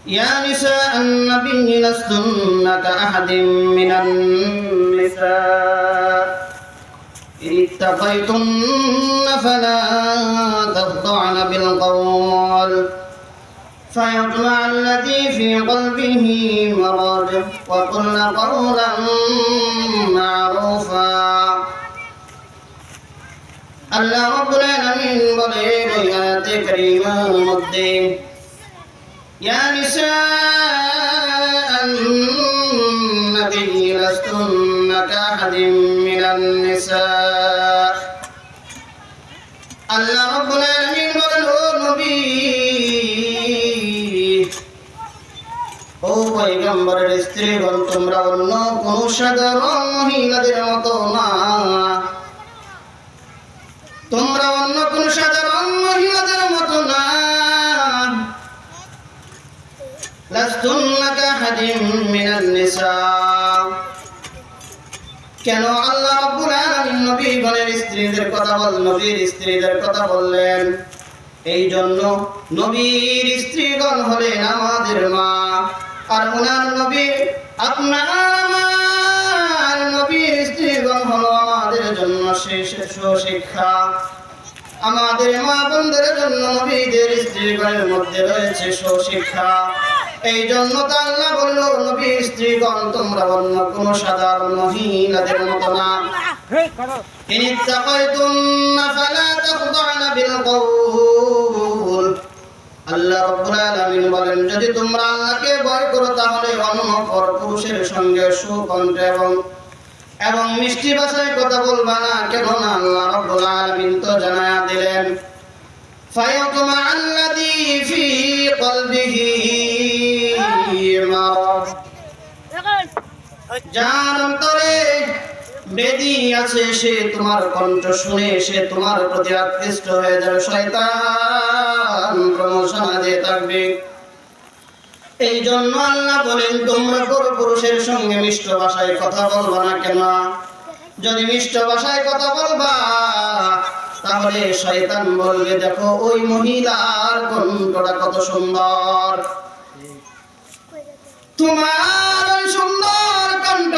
يا نساء النبي لستن كأحد من النساء إن اتقيتن فلا تخضعن بالقول فيطمع الذي في قلبه مرض وقلن قولا معروفا আল্লাহ রাব্বুল আলামিন বলেন এই আয়াতে কারীমার মধ্যে ইয়া নিসাআন নবী লাস্তুন্না কাহাদিম মিনান নিসা আল্লাহ রাব্বুল আলামিন বলেন ও নবী ও পয়গম্বরের স্ত্রীগণ তোমরা অন্য কোন সাধারণ মহিলাদের মতো না তোমরা অন্য কোন সাধারণ মহিলাদের মতো না লাস্তুন্না কাহাদিম মিনান নিসা কেন আল্লাহ রাব্বুল আলামিন নবীগণের স্ত্রীদের কথা বললেন এই জন্য নবীর স্ত্রীগণ হলেন আমাদের মা আর ওনার নবী আপনার নবীর স্ত্রীগণ হলো আমাদের জন্য শ্রেষ্ঠ শিক্ষা আমাদের মা বোনদের জন্য নবীদের স্ত্রীগণের মধ্যে রয়েছে সুশিক্ষা এই জন্য তো আল্লাহ বলল নবীর স্ত্রীগণ তোমরা অন্য কোন সাধারণ মহিলাদের মতো না ইন ইত্তাকাইতুন্না ফালা তাখদা'না বিল কওল আল্লাহ রাব্বুল আলামিন বলেন যদি তোমরা আল্লাহকে ভয় করো তাহলে অন্য পুরুষের সঙ্গে সুকণ্ঠে এবং মিষ্টি ভাষায় কথা বলবা না কেননা আল্লাহ রাব্বুল আলামিন তো জানায়া দিলেন ফায়াতুমা আল্লাযী ফি কলবিহি মারাদ যার অন্তরে বেদী আছে সে তোমার কণ্ঠ শুনে সে তোমার প্রতি আকৃষ্ট হয়ে যাবে শয়তান প্রমোশন দিয়ে থাকবে এই জন্য আল্লাহ বলেন তোমরা পুরুষের সঙ্গে মিষ্ট ভাষায় কথা বলবা না কেন যদি মিষ্ট ভাষায় কথা বলবা তাহলে শয়তান বলবে দেখো ওই মহিলার কণ্ঠটা কত সুন্দর তোমার ওই সুন্দর কণ্ঠ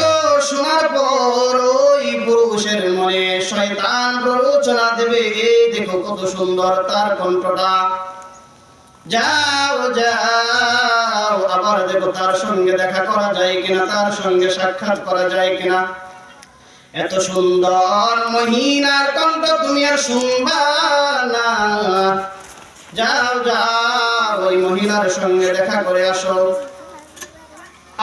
শোনার পর ওই পুরুষের মনে শয়তান প্ররোচনা দেবে এই দেখো কত সুন্দর তার কণ্ঠটা যাও যাও আবার দেখো তার সঙ্গে দেখা করা যায় কিনা তার সঙ্গে সাক্ষাৎ করা যায় কিনা এত সুন্দর মহিলার কণ্ঠ তুমি আর শুনবা না যাও যাও ওই মহিলার সঙ্গে দেখা করে আসো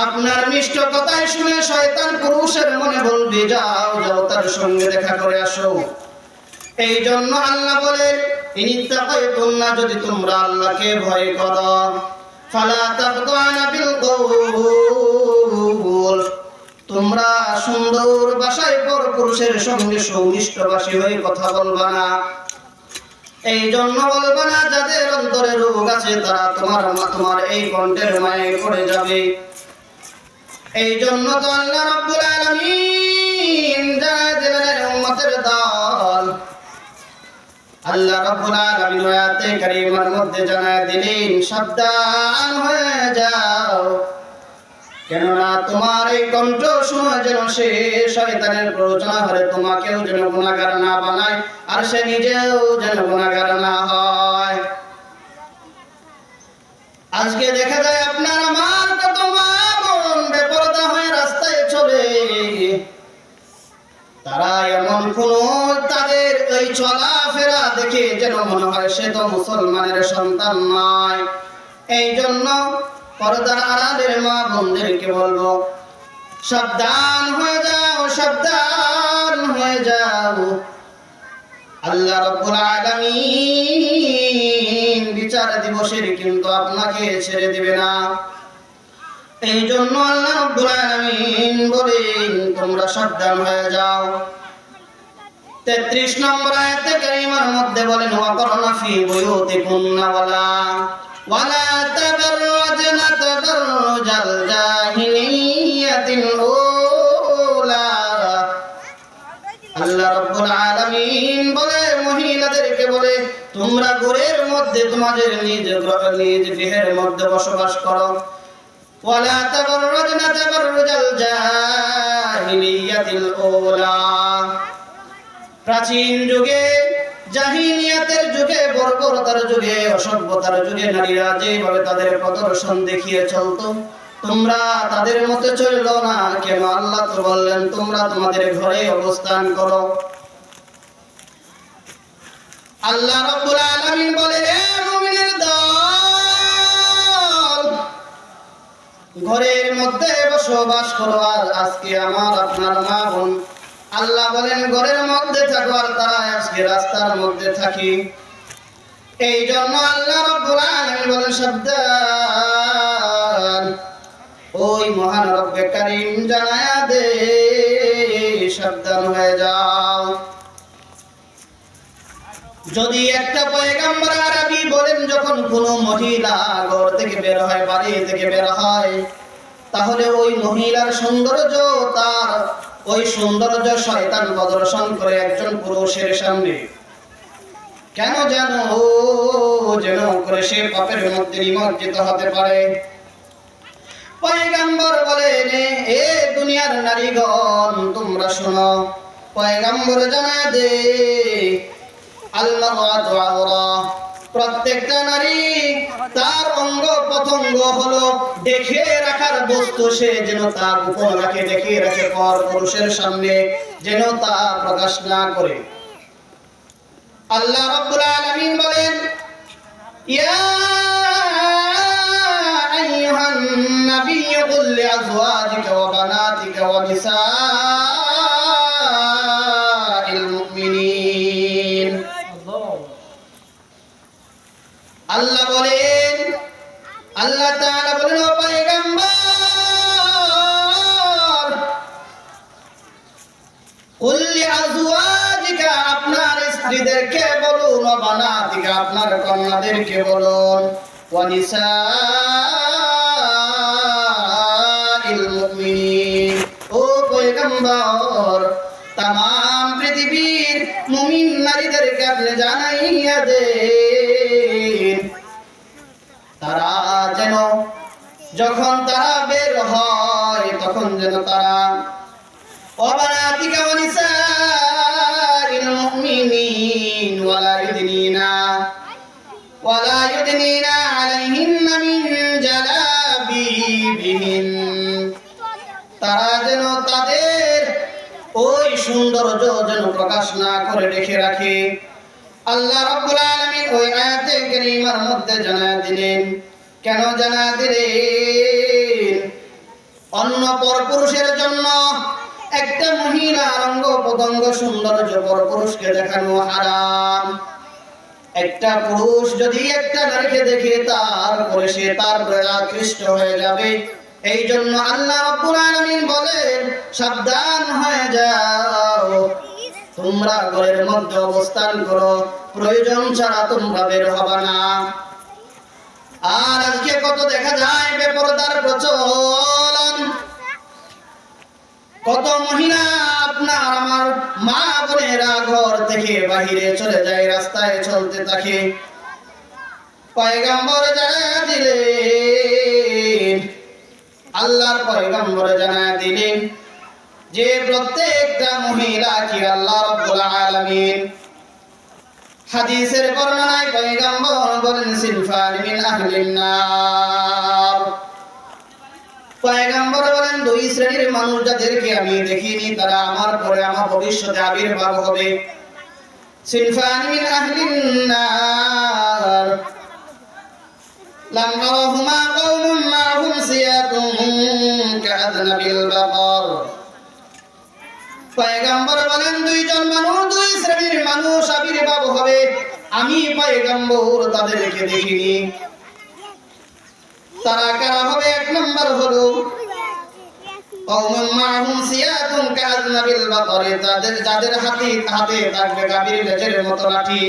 আপনার মিষ্ট কথাই শুনে শয়তান পুরুষের মনে বলবে যাও যাও তার সঙ্গে দেখা করে আসো এই জন্য আল্লাহ বলেন ইনিত্তাকাইতুন্না যদি তোমরা আল্লাহকে ভয় করো ফালা তাখদা'না বিল কওল তোমরা সুন্দর ভাষায় পুরুষের সঙ্গে সৌমিষ্টভাষী হয়ে কথা বলবা না এই জন্য বলবা না যাদের অন্তরে রোগ আছে তারা তোমার এই কণ্ঠের মায়ে পড়ে যাবে এই জন্য তো আল্লাহ রাব্বুল আলামিন জানায় দিলেন উম্মতের দল আল্লাহ রাব্বুল আলামিন আয়াতে কারীমার মধ্যে জানায় দিলেন সাবধান হয়ে যাও কেননা তোমার এই কণ্ঠ শোনা যেন সে শয়তানের প্ররোচনা হলে তোমাকেও যেন গুনাহগার না বানায় আর সে নিজেও যেন গুনাহগার না হয় আজকে দেখা যায় আপনার আমার কত মা বোন বেপরদা হয়ে রাস্তায় চলে তারা এমন কোন তাদের এই চলাফেরা দেখে যেন মনে হয় সে তো মুসলমানের সন্তান নয় এই জন্য পর্দার আড়ালের মা বোনদেরকে বলবো সাবধান হয়ে যাও আল্লাহ রাব্বুল আলামিন বিচার দিবসের কিন্তু আপনাকে ছেড়ে দিবে না এই জন্য আল্লাহ রাব্বুল আলামিন বলেন তোমরা সাবধান হয়ে যাও 33 নম্বর আয়াতে কারীমার মধ্যে বলেন ওয়াকরনা ফি বুয়ুতিকুন্না ওয়ালা তাবাররাজনা তাবাররুজাল জাহিলিয়াতিল উলা আল্লাহ রাব্বুল আলামিন বলে মহিলাদেরকে বলে তোমরা ঘরের মধ্যে তোমাদের নিজ গৃহের মধ্যে বসবাস করো। ওয়ালা তাবাররাজনা তাবাররুজাল জাহিলিয়াতিল উলা, প্রাচীন যুগে জাহিলিয়াতের যুগে বর্বরতার যুগে অসভ্যতার যুগে নারীরা যেভাবে তাদের প্রদর্শন দেখিয়ে চলতো, তোমরা তাদের মতে চললো না কেন? আল্লাহ তো বললেন তোমরা তোমাদের ঘরে অবস্থান করো। আল্লাহ রাব্বুল আলামিন বলেন, হে মুমিনের দল, ঘরের মধ্যে বসবাস করো। আর আজকে আমার আপনার মা বোন আল্লাহ বলেন ঘরের মধ্যে থাকো, আর তারা আজকে রাস্তার মধ্যে থাকি। এই জন্য আল্লাহ রাব্বুল আলামিন বলেন সাবধান, ওই মহান রব্বে কারীম জানায়া দে, সাবধান হয়ে যাও। যদি একটা পয়গম্বর আরবি বলেন যখন কোনো মহিলা ঘর থেকে বের হয়, বাড়ি থেকে বের হয়, তাহলে ওই মহিলার সৌন্দর্য, তার ওই সৌন্দর্য শয়তান প্রদর্শন করে একজন পুরুষের সামনে। কেন জানো? যেন করে সে পাপের মধ্যে নিমজ্জিত হতে পারে। পয়গম্বর বলেন, এ দুনিয়ার নারীগণ তোমরা শোনো, পয়গম্বর জানা দে আল-মারআতু আওরা, প্রত্যেকটা নারী তার অঙ্গ প্রত্যঙ্গ হলো দেখে রাখার বস্তু। সে যেন তার উপরকে দেখে রাখে, পর পুরুষের সামনে যেন তা প্রকাশ না করে। আল্লাহ রাব্বুল আলামিন বলেন, ইয়া আইয়ুহান নাবিয়্যু কুল লিআজওয়াজিকা ওয়া বানাতিকা ওয়া নিসাইল মুমিনিন। আল্লাহ বলেন, আল্লাহ তাআলা বলেন, ও পয়গম্বর, কুল লিআজওয়াজিকা, আপনার স্ত্রীদেরকে বলুন, ওয়া বানাতিকা, আপনার কন্যাদেরকে বলুন, ওয়া নিসাইল মুমিনিন, ও পয়গম্বর, तमाम পৃথিবীর মুমিন নারীদেরকে আপনি জানাইয়া দেন, তারা যেন যখন তারা বের হয় তখন যেন তারা ওয়াবানাতিকা ওয়া নিসাইল মুমিনিন ওয়ালা ইউদিনিনা আলাইহিন্না মিন জালাবিবিহিন, তারা যেন তাদের ওই সৌন্দর্য যেন প্রকাশ না করে রেখে রাখে। আল্লাহ রাব্বুল আলামিন ওই আয়াতে কারীমার মধ্যে জানায়া দিলেন। কেন জানায়া দিলেন? অন্য পরপুরুষের জন্য একটা মহিলার অঙ্গ প্রত্যঙ্গ সৌন্দর্য পরপুরুষকে দেখানো হারাম। একটা পুরুষ যদি একটা নারীকে দেখে তারপরে সে তার প্রতি আকৃষ্ট হয়ে যাবে। এই জন্য আল্লাহ রাব্বুল আলামিন বলেন, সাবধান হয়ে যাও, তোমরা ঘরের মধ্যে অবস্থান করো, প্রয়োজন ছাড়া তোমরা বের হবে না। আর আজকে কত দেখা যায় বেপরদার প্রচলন। কত মহিলা আপনার আমার মা বোনেরা ঘর থেকে বাহিরে চলে যায়, রাস্তায় চলতে থাকে। পয়গম্বর জানায়া দিলেন, আল্লাহর পয়গম্বর জানায়া দিলেন যে প্রত্যেকটা মহিলা কি আল্লাহ রাব্বুল আলামিন হাদিসের বর্ণনায় পয়গম্বর বলেন, সিনফান মিন আহলিন নার, পয়গম্বর বলেন দুই শ্রেণীর মানুষ যাদেরকে আমি দেখিনি, তারা আমার পরে আমার ভবিষ্যতে আবির্ভাব হবে। সিনফান মিন আহলিন নার লাম আরাহুমা কওমুম মা'হুম সিয়াতুন কা'আযনাবিল বাকর, পয়গম্বর বলেন দুইজন মানুষ, দুই শ্রেণীর মানুষ আবির্ভাব হবে, আমি পয়গম্বর তাদেরকে দেখিনি। তারা কারা হবে? এক নম্বর হলো কওমুম মা'হুম সিয়াতুন কা'আযনাবিল বাকর, যাদের হাতে থাকবে গাভীর লেজের মতো লাঠি।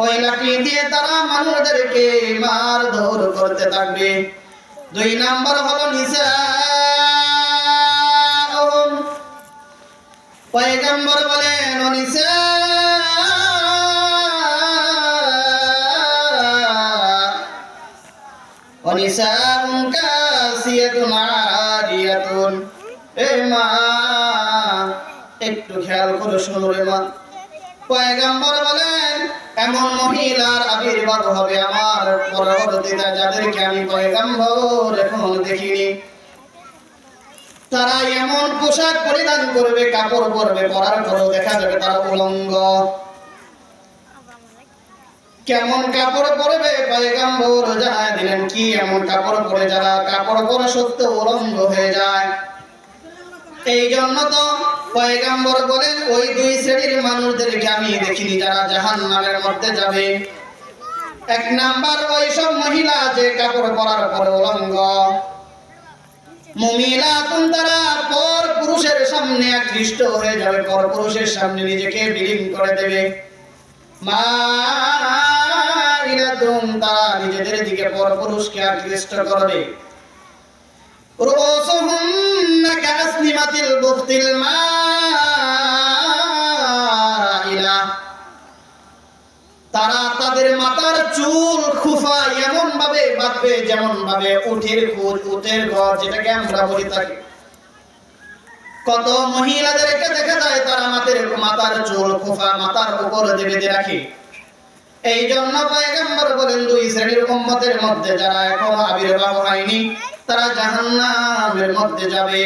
ওই লাঠি দিয়ে তারা মানুষদেরকে মারধর করতে থাকবে। দুই নাম্বার হলো নিসাউম, পয়গম্বর বলেন ওয়ানিসাউন কাসিয়াতুন আরিয়াতুন। এ মা, একটু খেয়াল করে শুনো রে মা। পয়গম্বর বলেন এমন মহিলার আবির্ভাব হবে আমার পরবর্তীতে, যাদেরকে আমি পয়গম্বর এখনো দেখিনি। তারা এমন পোশাক পরিধান করবে, কাপড় পরবে, পরার পরও দেখা যাবে তারা উলঙ্গ। কেমন কাপড় পরবে পয়গম্বর জানায় দিলেন। কি এমন কাপড় পরে যারা কাপড় পরা সত্ত্বেও উলঙ্গ হয়ে যায়। এই জন্য তো পয়গম্বর বলেন ওই দুই শ্রেণীর মানুষদেরকে আমি দেখিনি যারা জাহান্নামের মধ্যে যাবে। এক নাম্বার ওই সব মহিলা যে কাপড় পরার পরে উলঙ্গ। মুমিনাতুন, তারা পর পুরুষের সামনে আকৃষ্ট হয়ে যাবে, পর পুরুষের সামনে নিজেকে বিলীন করে দেবে। মাইলাতুন, তারা নিজেদের দিকে পর পুরুষকে আকৃষ্ট করবে। রুসুহুন্না কাসনিমাতিল বুখতিল মাইলা, তারা তাদের মাথার চুল খুফা এমন ভাবে বাঁধবে যেমন ভাবে উটের খুর, উটের ঘর যেটাকে আমরা বলি থাকি। কত মহিলাদেরকে দেখা যায় তারা মাথার চুল খুফা মাথার উপর বেঁধে রাখে। এই জন্য পয়গম্বর বলেন দুই শ্রেণীর উম্মতের মধ্যে যারা এখনো আবির্ভাব হয়নি তারা জাহান্নামের মধ্যে যাবে।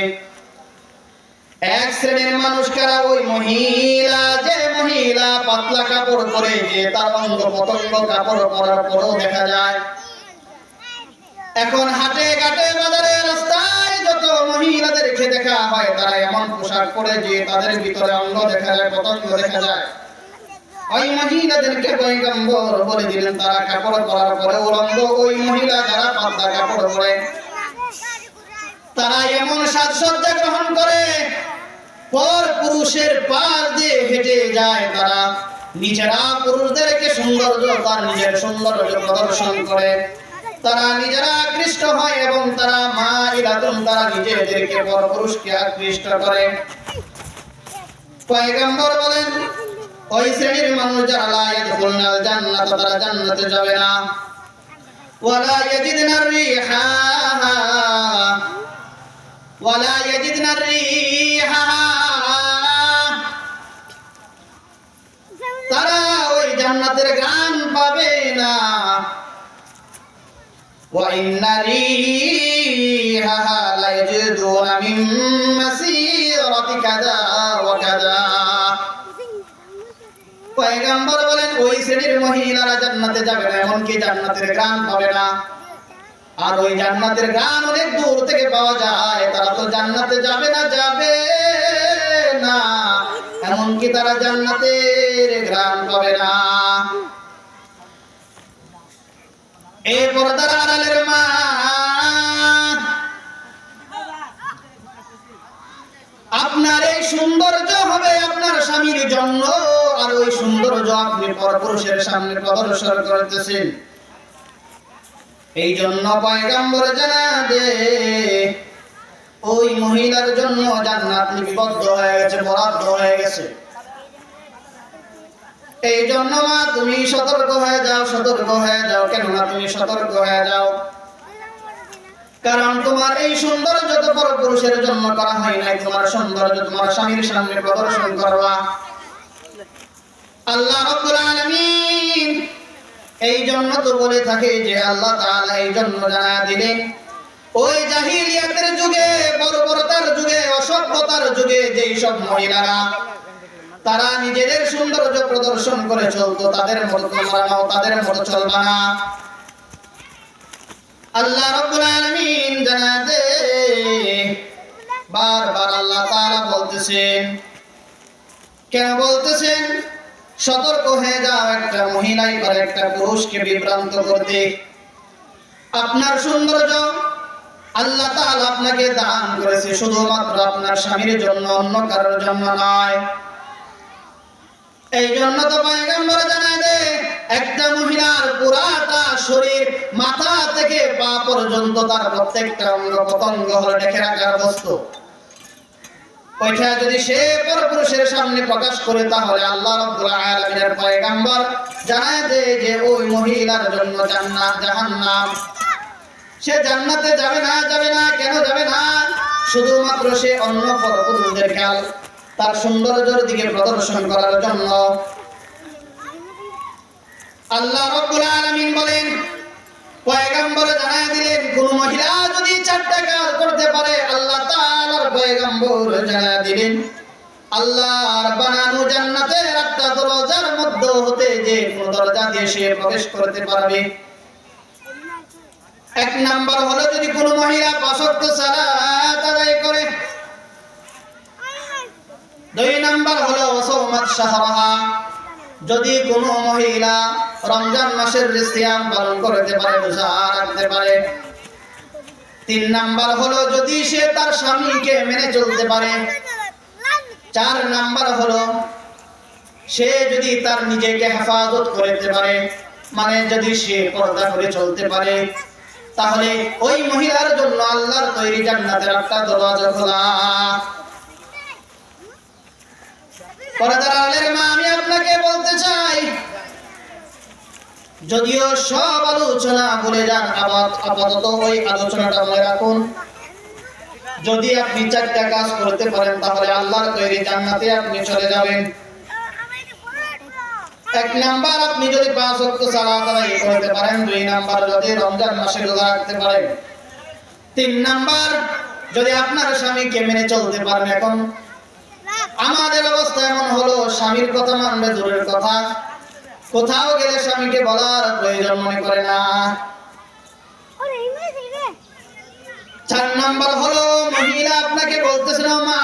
এক শ্রেণীর মানুষ কারা? ওই মহিলা, যে মহিলা পাতলা কাপড় পরে, যে তার অঙ্গ পতঙ্গ কাপড় পরার পরও দেখা যায়। এখন হাটে ঘাটে বাজারে রাস্তায় যত মহিলাদেরকে দেখা হয় তারা এমন পোশাক পরে যে তাদের ভিতরে অঙ্গ দেখা যায়, পতঙ্গ দেখা যায়। ওই মহিলাদেরকে পয়গম্বর বলে দিলেন তারা কাপড় পরার পরে উলঙ্গ। ওই মহিলা যারা পাতলা কাপড় পরে তারা এমন সাজসজ্জা গ্রহণ করে, পর পুরুষের পার দিয়ে হেঁটে যায়। তারা নিজেরা পুরুষদেরকে সৌন্দর্য, তার নিজের সৌন্দর্য প্রদর্শন করে, তারা নিজেরা আকৃষ্ট হয় এবং তারা মাইলাতুন, তারা নিজেদেরকে পর পুরুষকে আকৃষ্ট করে। পয়গম্বর বলেন ওই শ্রেণীর মানুষ যারা লা ইয়াদখুলুনাল জান্নাত, তারা জান্নাতে যাবে না। ওয়ালা ইয়াজিদুনার রিহাহা, ওয়ালা ইয়াজিদুনার রিহাহা, তারা ওই জান্নাতের ঘ্রাণ পাবে না। ওয়া ইন্না রিহাহা লা ইয়াজিদুনা মিন মাসিরাতি কাযা ওয়া কাযা। পয়গম্বর বলেন ওই শ্রেণীর মহিলারা জান্নাতে যাবে না, এমনকি জান্নাতের ঘ্রাণ পাবে না। আর ওই জান্নাতের ঘ্রাণ অনেক দূর থেকে পাওয়া যায়। তারা তো জান্নাতে যাবে না, যাবে না, এমনকি তারা জান্নাতের ঘ্রাণ পাবে না। এই পর্দার আড়ালের মা, আপনার এই সৌন্দর্য হবে আপনার স্বামীর জন্য, আর ওই সৌন্দর্য আপনি পরপুরুষের সামনে প্রদর্শন করতেছেন। এই জন্য পয়গম্বর জানাবে ওই মহিলার জন্য জান্নাত লিপিবদ্ধ হয়ে গেছে, বরাদ্দ হয়ে গেছে। এই জন্য মা তুমি সতর্ক হয়ে যাও, সতর্ক হয়ে যাও। কেননা তুমি সতর্ক হয়ে যাও, কারণ তোমার এই সৌন্দর্য তো পরপুরুষের জন্য করা হয় নাই, তোমার সৌন্দর্য তোমার স্বামীর সামনে প্রদর্শন করবা। আল্লাহ রাব্বুল আলামিন এই জন্য তো বলে থাকে যে আল্লাহ তাআলা এই জন্য জানা দিলেন ওই জাহিলিয়াতের যুগে, বর্বরতার যুগে, অসভ্যতার যুগে যেই সব মহিলারা তারা নিজেদের সৌন্দর্য প্রদর্শন করে চলতো, তাদের মতো তোমরা নাও, তাদের মতো চলবা না। আল্লাহ রাব্বুল আলামিন জানা দে বারবার আল্লাহ তাআলা বলতেছেন। কেন বলতেছেন? সতর্ক হয়ে যাও, একটা মহিলাই পারে একটা পুরুষকে বিভ্রান্ত করতে। আপনার সৌন্দর্য আল্লাহ তাআলা আপনাকে দান করেছে শুধুমাত্র আপনার স্বামীর জন্য, অন্য কারোর জন্য নয়। এই জন্য তো পয়গম্বর জানায় যে একটা মহিলার পুরাটা শরীর মাথা থেকে পা পর্যন্ত তার প্রত্যেকটা অঙ্গ প্রত্যঙ্গ হলো ঢেকে রাখার বস্তু। ওইটা যদি সে পরপুরুষের সামনে প্রকাশ করে তাহলে আল্লাহ রাব্বুল আলামিনের পয়গম্বর জানায় যে ওই মহিলার জন্য জান্নাত জাহান্নাম। সে জান্নাতে যাবে না। কেন যাবে না? শুধুমাত্র সে অন্য পরপুরুষদেরকে তার সৌন্দর্যের দিকে প্রদর্শন করার জন্য। আল্লাহ রাব্বুল আলামিন বলেন, পয়গম্বর জানায় দিলেন, কোন মহিলা যদি 4টা কাজ করতে পারে, আল্লাহ তাআলার পয়গম্বর জানায় দিলেন, আল্লাহর বানানো জান্নাতের একটা দরজার মধ্য হতে যে কোন দরজা দিয়ে সে প্রবেশ করতে পারবে। 1 নাম্বার হলো যদি কোন মহিলা 5 ওয়াক্ত সালাত আদায় করে। 2 নাম্বার হলো ওয়াসামাত শাহরাহা, যদি কোন মহিলা রমজান মাসের সিয়াম পালন করতে পারে, রোজা রাখতে পারে। 3 নাম্বার হলো যদি সে তার স্বামীকে মেনে চলতে পারে। 4 নাম্বার হলো সে যদি তার নিজেকে হেফাজত করতে পারে, মানে যদি সে পর্দা করে চলতে পারে, তাহলে ওই মহিলার জন্য আল্লাহর তৈরি জান্নাতের একটা দরজা খোলা। পর্দার আলের মা, আমি আপনাকে বলতে চাই, যদিও সব আলোচনা ভুলে যান, আপাতত ওই আলোচনাটা মনে রাখুন। যদি আপনি 4টা কাজ করতে পারেন, তাহলে আল্লাহর তৈরি জান্নাতে আপনি চলে যাবেন। 1 নাম্বার, আপনি যদি 5 ওয়াক্ত সালাত আদায় করতে পারেন। 2 নাম্বার, যদি রমজান মাসে রোজা রাখতে পারেন। 3 নাম্বার, যদি আপনার স্বামীকে মেনে চলতে পারেন। এখন আমাদের অবস্থা এমন হলো, স্বামীর কথা মানবে দূরের কথা, কোথাও গেলে স্বামীকে বলার প্রয়োজন মনে করে না। 4 নাম্বার হলো মহিলা আপনাকে বলতেছে না, মা,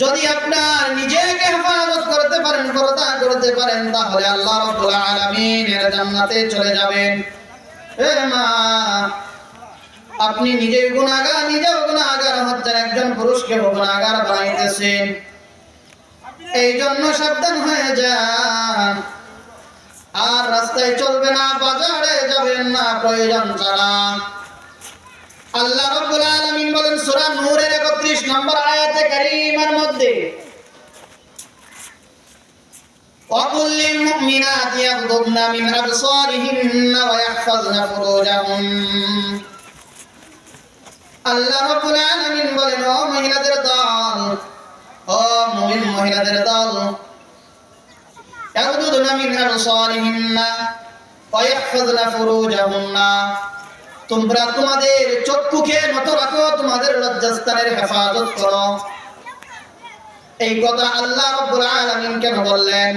যদি আপনার নিজেকে হেফাজত করতে পারেন, পর্দা করতে পারেন, তাহলে আল্লাহ রাব্বুল আলামিনের জান্নাতে চলে যাবেন। এ মা, আপনি নিজেও গুনাহগার হচ্ছেন, একজন পুরুষকে গুনাহগার বানাইতেছেন। এই জন্য সাবধান হয়ে যান। আর রাস্তায় চলবে না, বাজারে যাবেন না প্রয়োজন ছাড়া। আল্লাহ রাব্বুল আলামিন বলেন সূরা নূরের 31 নম্বর আয়াতে কারীমার মধ্যে, وَقُلْ لِلْمُؤْمِنَاتِ يَغْضُضْنَ مِنْ أَبْصَارِهِنَّ وَيَحْفَظْنَ فُرُوجَهُنَّ। আল্লাহ রাব্বুল আলামিন বলেন, ও মহিলাদের দল, ও মুমিন মহিলাদের দল, يَغْضُضْنَ مِنْ أَبْصَارِهِنَّ وَيَحْفَظْنَ فُرُوجَهُنَّ। তোমরা তোমাদের চক্ষুকে নত রাখো, তোমাদের লজ্জাস্থানের হেফাজত করো। এই কথা আল্লাহ রাব্বুল আলামিন কেন বললেন?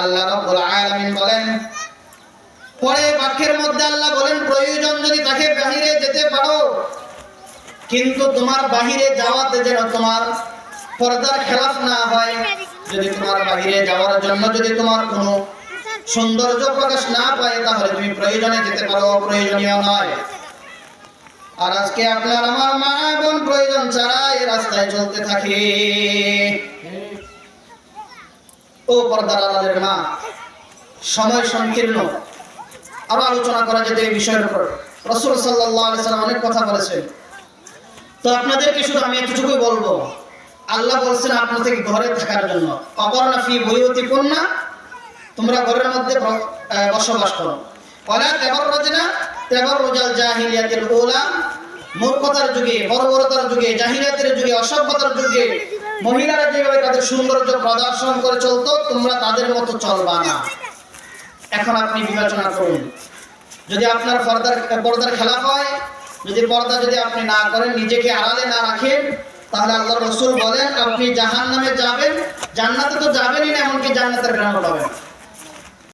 আল্লাহ রাব্বুল আলামিন বলেন, পরে বাক্যের মধ্যে আল্লাহ বলেন, প্রয়োজন যদি তাকে বাহিরে যেতে পারো, কিন্তু তোমার বাহিরে যাওয়াতে যেন তোমার পর্দার খেলাফ না হয়। যদি তোমার বাহিরে যাওয়ার জন্য যদি তোমার কোনো সৌন্দর্য প্রকাশ না পায়, তাহলে তুমি প্রয়োজনে যেতে পারো, অপ্রয়োজনীয় নয়। আর আজকে আপনার আমার মা বোন প্রয়োজন ছাড়া এই রাস্তায় চলতে থাকে। ও পর্দার আড়ালের মা, সময় সংকীর্ণ, আরো আলোচনা করা যেত এই বিষয়ের উপর। রাসূল সাল্লাল্লাহু আলাইহি ওয়াসাল্লাম অনেক কথা বলেছেন, তো আপনাদেরকে শুধু আমি একটুকুই বলবো। আল্লাহ বলছেন আপনাদের ঘরে থাকার জন্য, অপরনা ফি বুয়ুতিকুন্না, তোমরা ঘরের মধ্যে বসবাস করো। ওয়ালা তাবাররাজনা তাবাররুজাল জাহিলিয়াতিল উলা, মূর্খতার যুগে, বর্বরতার যুগে, জাহিলিয়াতের যুগে, অসভ্যতার যুগে মহিলারা যেভাবে তাদের সৌন্দর্য প্রদর্শন করে চলতো, তোমরা তাদের মতো চলবা না। এখন আপনি বিবেচনা করুন, যদি আপনার পর্দার খেলাফ হয়, পর্দা যদি আপনি না করেন, নিজেকে আড়ালে না রাখেন, তাহলে আল্লাহর রাসূল বলেন আপনি জাহান্নামে যাবেন, জান্নাতে তো যাবেনই না, এমনকি জান্নাতের গ্রামও পাবেন।